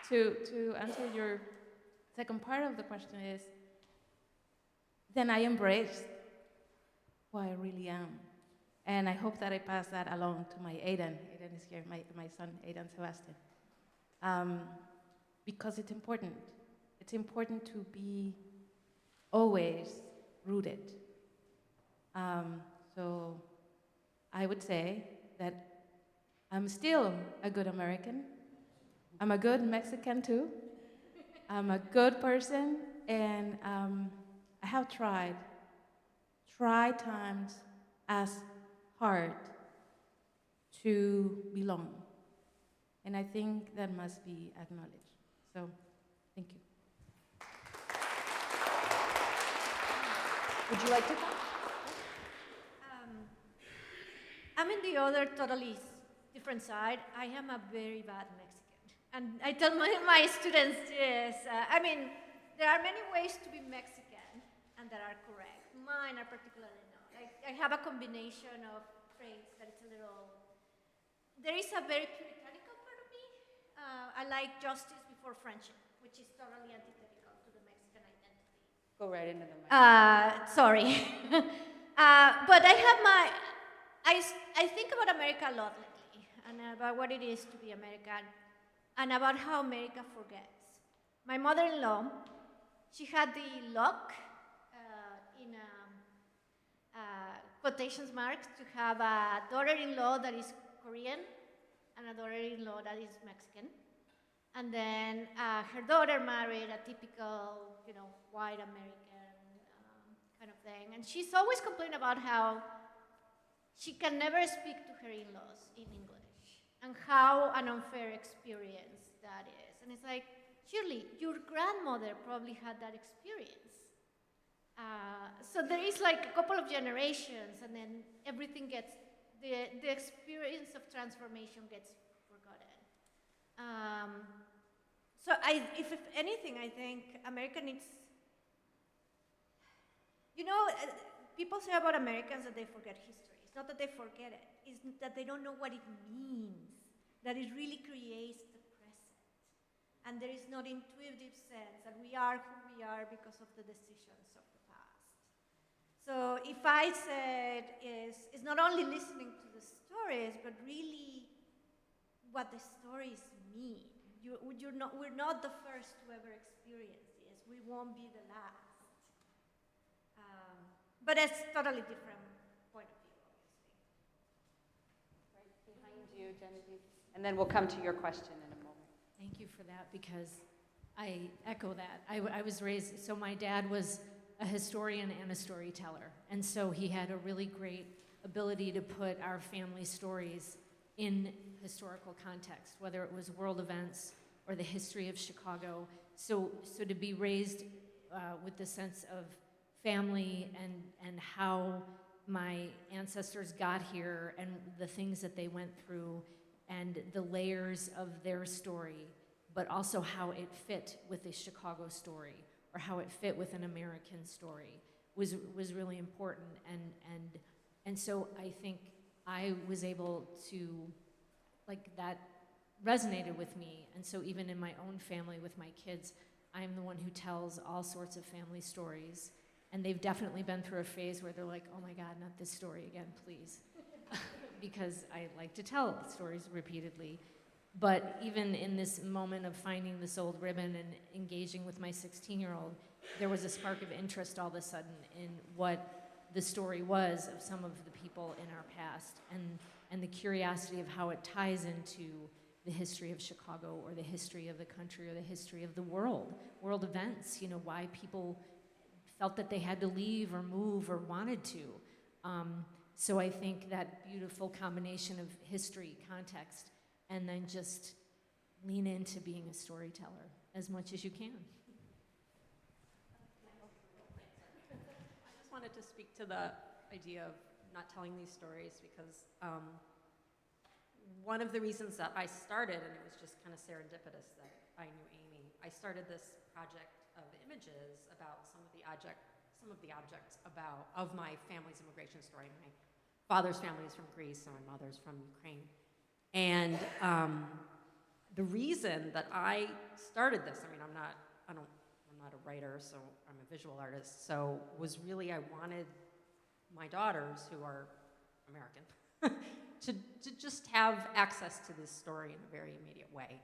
To answer your second part of the question is, then I embraced who I really am. And I hope that I pass that along to my Aiden. Aiden is here, my son, Aiden Sebastian. Because it's important. It's important to be always rooted. So I would say that I'm still a good American. I'm a good Mexican too. I'm a good person, and I have tried times as hard to belong. And I think that must be acknowledged. So, thank you. Would you like to talk? I'm in the other totally different side. I am a very bad Mexican. And I tell my students this. I mean, there are many ways to be Mexican, and that are correct. Mine are particularly not. I have a combination of traits that it's a little. There is a very puritanical part of me. I like justice before friendship, which is totally antithetical to the Mexican identity. Go right into the mic. Sorry. But I have my. I think about America a lot lately, and about what it is to be American, and about how America forgets. My mother-in-law, she had the luck, in quotations marks, to have a daughter-in-law that is Korean and a daughter-in-law that is Mexican. And then her daughter married a typical, white American kind of thing. And she's always complained about how she can never speak to her in-laws in English and how an unfair experience that is. And it's like, surely your grandmother probably had that experience. So there is like a couple of generations, and then everything gets, the experience of transformation gets forgotten. So if anything, I think America needs, people say about Americans that they forget history. It's not that they forget it, it's that they don't know what it means, that it really creates the present. And there is not intuitive sense that we are who we are because of the decisions of the past. So if I said is not only listening to the stories, but really what the stories mean. We're not the first to ever experience this. We won't be the last. But it's totally different point of view, obviously. Right behind you, Genevieve. And then we'll come to your question in a moment. Thank you for that, because I echo that. I was raised, so my dad was a historian and a storyteller. And so he had a really great ability to put our family stories in historical context, whether it was world events or the history of Chicago. So to be raised with the sense of family and how my ancestors got here and the things that they went through and the layers of their story, but also how it fit with the Chicago story or how it fit with an American story was really important. And so I think I was able to, that resonated with me. And so even in my own family with my kids, I'm the one who tells all sorts of family stories. And they've definitely been through a phase where they're like, oh my God, not this story again, please. Because I like to tell stories repeatedly. But even in this moment of finding this old ribbon and engaging with my 16-year-old, there was a spark of interest all of a sudden in what the story was of some of the people in our past, and the curiosity of how it ties into the history of Chicago or the history of the country or the history of the world events, why people felt that they had to leave or move or wanted to. So I think that beautiful combination of history, context, and then just lean into being a storyteller as much as you can. I just wanted to speak to the idea of not telling these stories because one of the reasons that I started, and it was just kind of serendipitous that I knew Amy, I started this project of images about some of the objects of my family's immigration story. My father's family is from Greece and my mother's from Ukraine. And the reason that I started this, I'm not a writer, so I'm a visual artist, so was really I wanted my daughters, who are American, to just have access to this story in a very immediate way.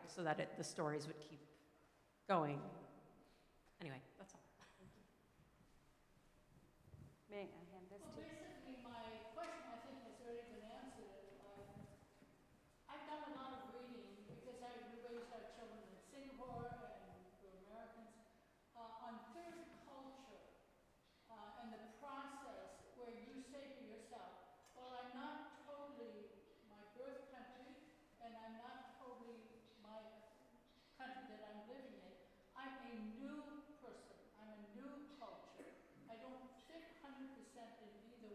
So that the stories would keep going. Anyway, that's all. May I hand this to you? Basically, my question, I think, has already been answered. I've done a lot of reading because we raised our children in Singapore and we're Americans on third culture and the process where you say to yourself, well, I'm not totally my birth country and I'm not totally my country that I'm living in. I'm a new person. I'm a new culture. I don't fit 100% in either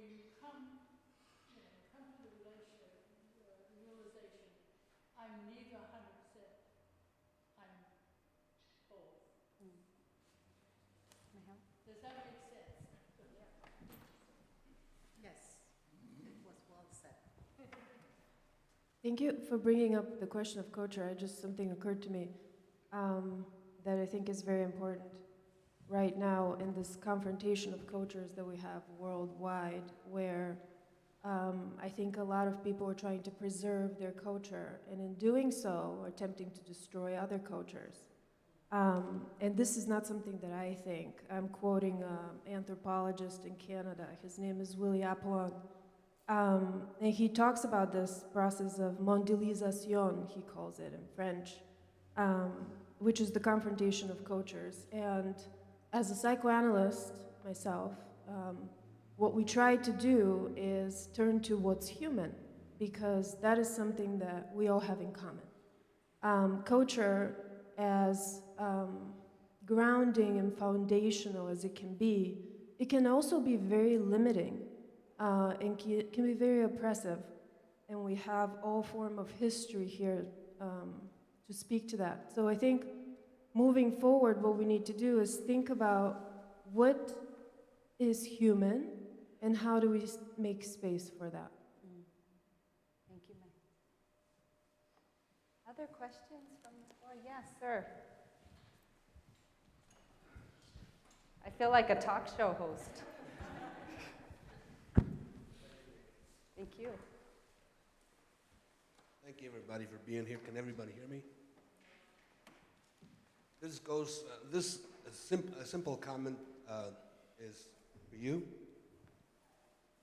you come, come to the relationship, realization, I'm neither 100%, I'm both. Does that make sense? Yes, it was well said. Thank you for bringing up the question of culture. Something occurred to me that I think is very important right now in this confrontation of cultures that we have worldwide, where I think a lot of people are trying to preserve their culture, and in doing so, are attempting to destroy other cultures. And this is not something that I think. I'm quoting an anthropologist in Canada. His name is Willie Apollon. And he talks about this process of mondialisation, he calls it in French, which is the confrontation of cultures. And as a psychoanalyst myself, what we try to do is turn to what's human, because that is something that we all have in common. Culture, as grounding and foundational as it can be, it can also be very limiting and can be very oppressive. And we have all form of history here to speak to that. So I think moving forward, what we need to do is think about what is human and how do we make space for that. Thank you, May. Other questions from the floor? Yes, sir. I feel like a talk show host. Thank you. Thank you, everybody, for being here. Can everybody hear me? This goes, a simple comment is for you,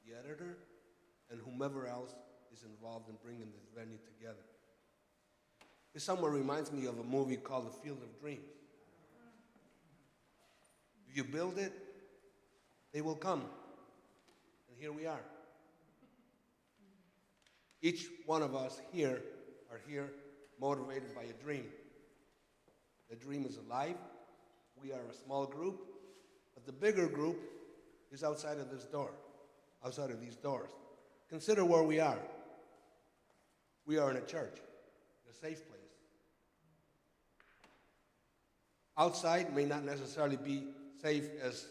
the editor, and whomever else is involved in bringing this venue together. It somewhat reminds me of a movie called The Field of Dreams. If you build it, they will come. And here we are. Each one of us here are here motivated by a dream. The dream is alive. We are a small group, but the bigger group is outside of this door, outside of these doors. Consider where we are. We are in a church, a safe place. Outside may not necessarily be safe as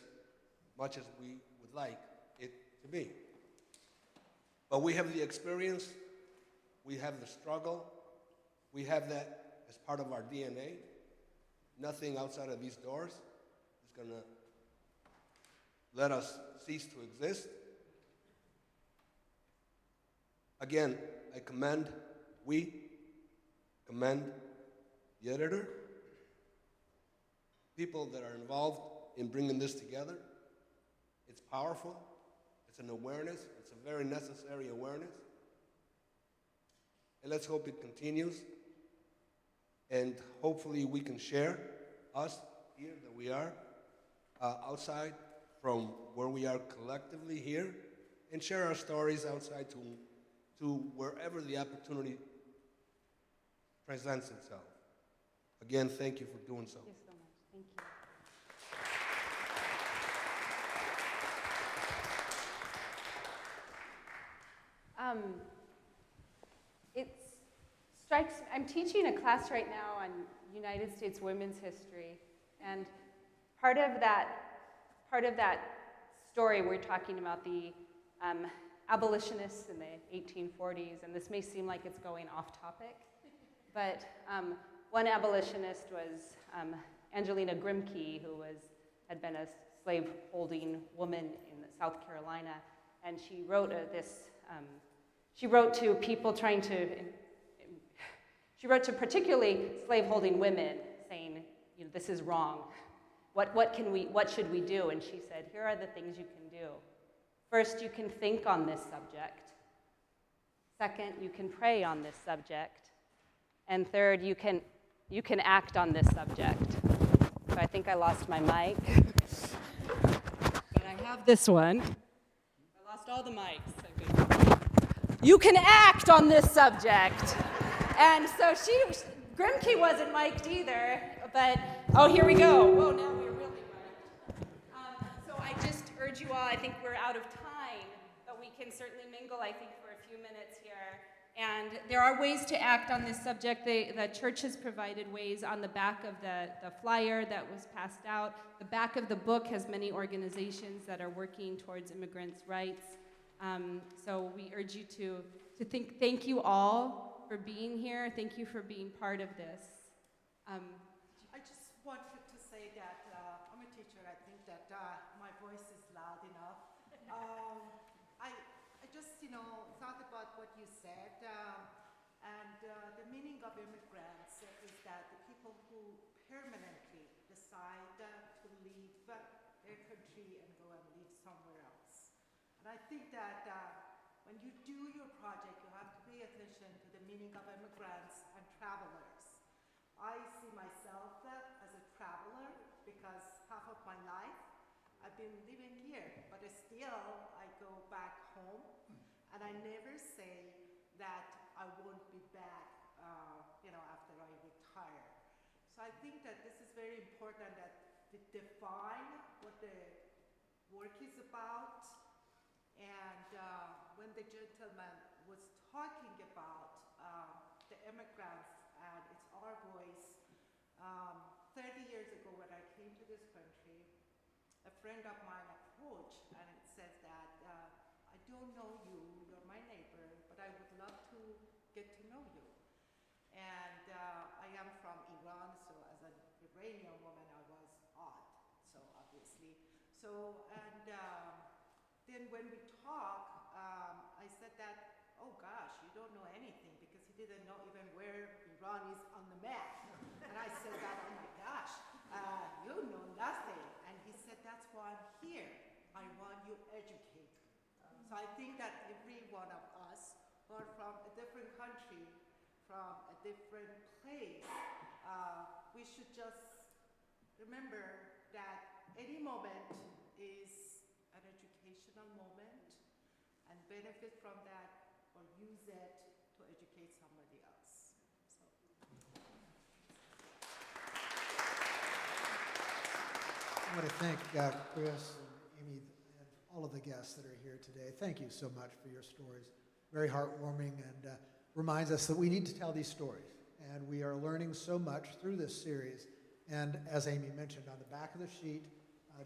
much as we would like it to be. But we have the experience, we have the struggle, we have that as part of our DNA. Nothing outside of these doors is going to let us cease to exist. Again, we commend the editor, people that are involved in bringing this together. It's powerful. It's an awareness. It's a very necessary awareness. And let's hope it continues. And hopefully we can share, us here that we are, outside from where we are collectively here, and share our stories outside to wherever the opportunity presents itself. Again, thank you for doing so. Thank you so much. Thank you. It strikes, I'm teaching a class right now on United States women's history, and part of that story, we're talking about the abolitionists in the 1840s, and this may seem like it's going off topic, but one abolitionist was Angelina Grimke, who had been a slave-holding woman in South Carolina, and she wrote she wrote to people she wrote to particularly slave-holding women, saying, this is wrong. What should we do? And she said, here are the things you can do. First, you can think on this subject. Second, you can pray on this subject. And third, you can act on this subject. So I think I lost my mic. But I have this one. I lost all the mics. You can act on this subject. And so Grimke wasn't mic'd either, but, oh, here we go. Whoa, now we're really mic'd. So I just urge you all, I think we're out of time, but we can certainly mingle, I think, for a few minutes here. And there are ways to act on this subject. The church has provided ways on the back of the flyer that was passed out. The back of the book has many organizations that are working towards immigrants' rights. So we urge you to thank you all for being here. Thank you for being part of this. I just wanted to say that I'm a teacher. I think that my voice is loud enough. I just, thought about what you said, and the meaning of immigrants is that the people who permanently decide to leave their country and go and live somewhere else. And I think that when you do your project, you have to pay attention to the meaning of immigrants and travelers. I see myself as a traveler because half of my life I've been living here, but still I go back home, and I never say that I won't be back, after I retire. So I think that this is very important that we define what the work is about. And when the gentleman was talking about the immigrants and it's our voice, 30 years ago when I came to this country, a friend of mine approached and it says that I don't know you, you're my neighbor, but I would love to get to know you. And I am from Iran, so as an Iranian woman, I was odd, so obviously. So, and then when we talk, I said that, oh gosh, you don't know anything, because he didn't know even where Iran is on the map. And I said that, oh my gosh, you know nothing. And he said, that's why I'm here. I want you educated. So I think that every one of us who are from a different country, from a different place, we should just remember that any moment is an educational moment, and benefit from that or use it to educate somebody else. I want to thank Chris and Amy and all of the guests that are here today. Thank you so much for your stories. Very heartwarming, and reminds us that we need to tell these stories. And we are learning so much through this series. And as Amy mentioned, on the back of the sheet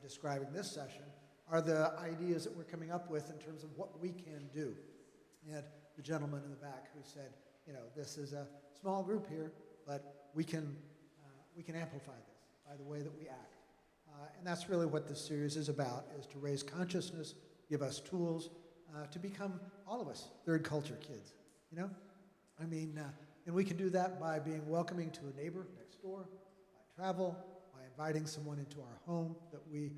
describing this session are the ideas that we're coming up with in terms of what we can do. And the gentleman in the back who said, this is a small group here, but we can amplify this by the way that we act. And that's really what this series is about, is to raise consciousness, give us tools to become, all of us, third culture kids, and we can do that by being welcoming to a neighbor next door, by travel, by inviting someone into our home that we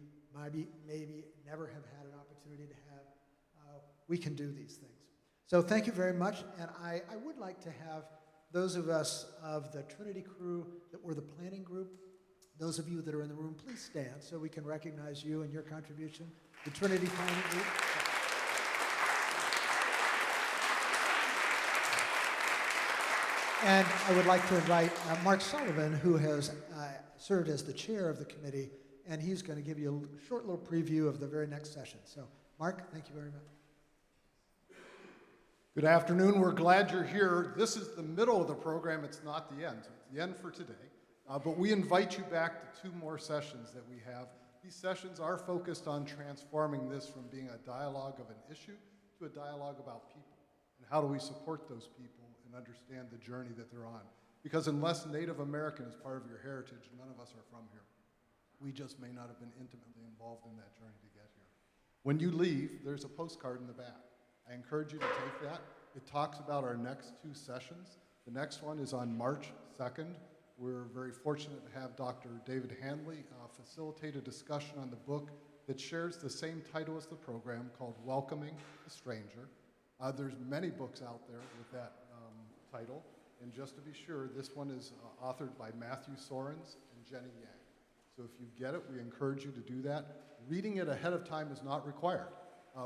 maybe never have had an opportunity to have. We can do these things. So thank you very much, and I would like to have those of us of the Trinity crew that were the planning group, those of you that are in the room, please stand so we can recognize you and your contribution. The Trinity planning group. And I would like to invite Mark Sullivan, who has served as the chair of the committee, and he's going to give you a short little preview of the very next session. So, Mark, thank you very much. Good afternoon. We're glad you're here. This is the middle of the program. It's not the end. So it's the end for today. But we invite you back to 2 more sessions that we have. These sessions are focused on transforming this from being a dialogue of an issue to a dialogue about people. And how do we support those people and understand the journey that they're on? Because unless Native American is part of your heritage, none of us are from here. We just may not have been intimately involved in that journey to get here. When you leave, there's a postcard in the back. I encourage you to take that. It talks about our next 2 sessions. The next one is on March 2nd. We're very fortunate to have Dr. David Handley facilitate a discussion on the book that shares the same title as the program, called Welcoming the Stranger. There's many books out there with that title, and just to be sure, this one is authored by Matthew Sorens and Jenny Yang. So if you get it, we encourage you to do that. Reading it ahead of time is not required.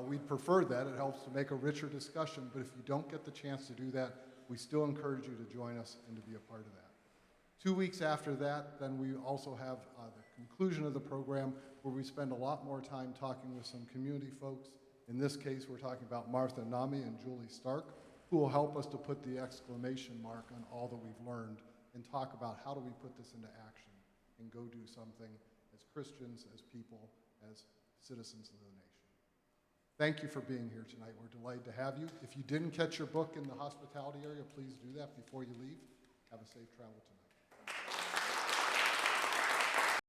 We'd prefer that. It helps to make a richer discussion, but if you don't get the chance to do that, we still encourage you to join us and to be a part of that. 2 weeks after that, then we also have the conclusion of the program, where we spend a lot more time talking with some community folks In this case, we're talking about Martha Nami and Julie Stark, who will help us to put the exclamation mark on all that we've learned and talk about how do we put this into action and go do something as Christians, as people, as citizens of the nation. Thank you for being here tonight. We're delighted to have you. If you didn't catch your book in the hospitality area, please do that before you leave. Have a safe travel tonight.